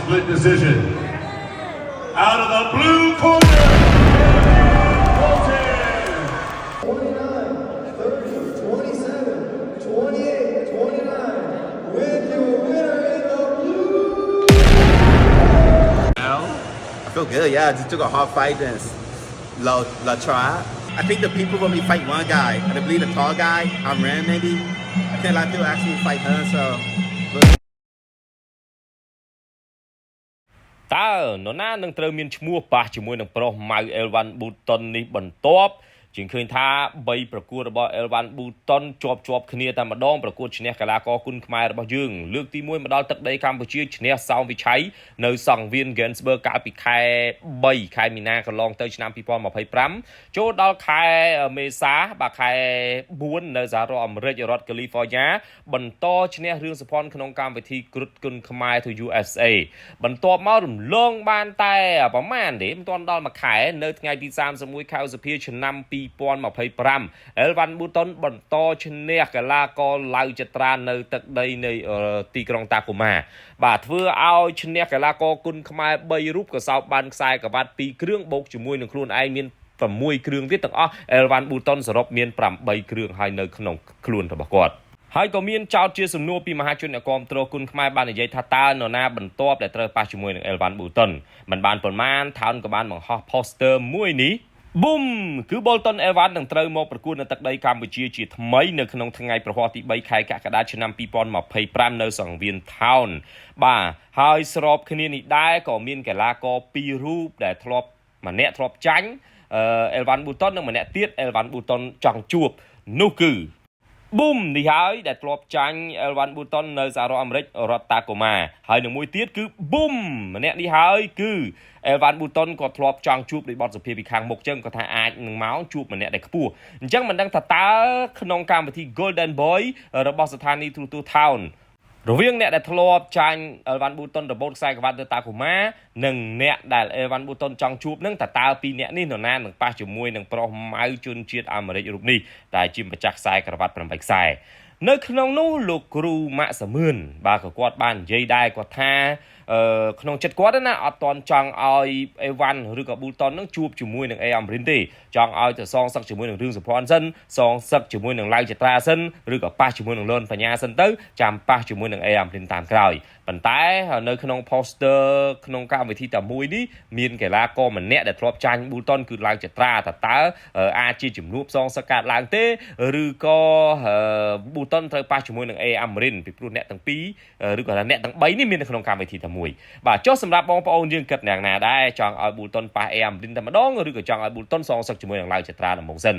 split decision. Out of the blue corner, Colton. 29, 30, 27, 28, 29. With your winner in the blue. I feel good. Yeah, I just took a hard fight against La Tribe. I think the people want me to fight one guy. I believe the tall guy, Amran maybe. I think a lot of people ask me to fight her, so. តើនរណានឹងត្រូវមានឈ្មោះប៉ះជាមួយនឹងប្រុសម៉ៅអេលវ៉ាន់ប៊ូតុននេះបន្ទាប់ជាងឃើញថា3ប្រកួតរបស់អេលវ៉ាន់ប៊ូតុនជាប់គ្នាតែម្ដងប្រកួតឈ្នះកីឡាករគុនខ្មែររបស់យើងលើកទី1មកដល់ទឹកដីកម្ពុជាឈ្នះសោមវិឆ័យនៅសង្វៀន Gainsbourg កាលពីខែ3ខែមីនាកន្លងទៅឆ្នាំ2025ចូលដល់ខែមេសាបាទខែ4នៅសហរដ្ឋអាមេរិករដ្ឋ California បន្តឈ្នះរឿងសុភ័ណ្ឌក្នុងកម្មវិធីគ្រុឌគុនខ្មែរ to USA បន្ទាប់មករំលងបានតែប្រហែលទេមិនទាន់ដល់មួយខែនៅថ្ងៃទី31ខែឧសភាឆ្នាំ2025 អេលវ៉ាន់ប៊ូតុនបន្តឈ្នះកីឡាករឡៅចត្រានៅទឹកដីនៃទីក្រុងតាកូម៉ាបាទធ្វើឲ្យឈ្នះកីឡាករគុនខ្មែរ3រូបក៏សោបបានខ្សែក្រវ៉ាត់2គ្រឿងបូកជាមួយនឹងខ្លួនឯងមាន6គ្រឿងទៀតទាំងអស់អេលវ៉ាន់ប៊ូតុនសរុបមាន8គ្រឿងហើយនៅក្នុងខ្លួនរបស់គាត់ហើយក៏មានចោទជាសំណួរពីមហាជនអ្នកគាំទ្រគុនខ្មែរបាននិយាយថាតើនរណាបន្ទាប់ដែលត្រូវប៉ះជាមួយនឹងអេលវ៉ាន់ប៊ូតុនមិនបានប៉ុន្មានថោនក៏បានបង្ហោះ poster មួយនេះប៊ុំគឺប៊ុលតុនអេវ៉ាន់នឹងត្រូវមកប្រកួតនៅទឹកដីកម្ពុជាជាថ្មីនៅក្នុងថ្ងៃប្រហ័សទី3ខែកក្កដាឆ្នាំ2025នៅសង្វៀនថោនបាទហើយស្របគ្នានេះដែរក៏មានកីឡាករ2រូបដែលម្នាក់ធ្លាប់ចាញ់អេលវ៉ាន់ប៊ូតុននិងម្នាក់ទៀតអេលវ៉ាន់ប៊ូតុនចង់ជួបនោះគឺប៊ុំនេះហើយដែលធ្លាប់ចាញ់អេលវ៉ាន់ប៊ូតុននៅសហរដ្ឋអាមេរិករដ្ឋតាកូម៉ាហើយនឹងមួយទៀតគឺប៊ុំម្នាក់នេះហើយគឺអេលវ៉ាន់ប៊ូតុនក៏ធ្លាប់ចង់ជួបដោយបទសភាពីខាងមុខចឹងគាត់ថាអាចនឹងមកជួបម្នាក់ដែលខ្ពស់អញ្ចឹងមិនដឹងថាតើក្នុងកម្មវិធី Golden Boy របស់ស្ថានីយ៍ទូរទស្សន៍ Town រវាងអ្នកដែលធ្លាប់ចាញ់អេលវ៉ាន់ប៊ូតុនរបូតខ្សែក្រវ៉ាត់ទៅតាកូម៉ានិងអ្នកដែលអេលវ៉ាន់ប៊ូតុនចង់ជួបនឹងតើពីរអ្នកនេះនរណានឹងប៉ះជាមួយនឹងប្រុសម៉ៅជនជាតិអាមេរិករូបនេះដែលជាម្ចាស់ខ្សែក្រវ៉ាត់8ខ្សែនៅក្នុងនោះលោកគ្រូម៉ាក់សមឿនបាទក៏គាត់បាននិយាយដែរគាត់ថាក្នុងចិត្តគាត់ណាអត់តន់ចង់ឲ្យអេវ៉ាន់ឬក៏ប៊ូតុននឹងជួបជាមួយនឹងអេអាមរិនទេចង់ឲ្យទៅសងសឹកជាមួយនឹងរឿងសុភ័ណ្ឌសិនសងសឹកជាមួយនឹងឡៅចត្រាសិនឬក៏ប៉ះជាមួយនឹងលន់បញ្ញាសិនទៅចាំប៉ះជាមួយនឹងអេអាមរិនតាមក្រោយប៉ុន្តែនៅក្នុង poster ក្នុងកម្មវិធីតែមួយនេះមានកីឡាករម្នាក់ដែលធ្លាប់ចាញ់ប៊ូតុនគឺឡៅចត្រាតើអាចជាជំនួបសងសឹកកើតឡើងទេឬក៏ប៊ូតុនត្រូវប៉ះជាមួយនឹងអេអាមរិនពីព្រោះអ្នកទាំងពីរឬក៏អ្នកទាំង3នេះមាននៅក្នុងកម្មវិធីតែមួយបាទចុះសម្រាប់បងប្អូនយើងគិតយ៉ាងណាដែរចង់ឲ្យប៊ូតុនប៉ះអេអាមរិនតែម្ដងឬក៏ចង់ឲ្យប៊ូតុនសងសឹកជាមួយនឹងឡៅចត្រាដំបូងសិន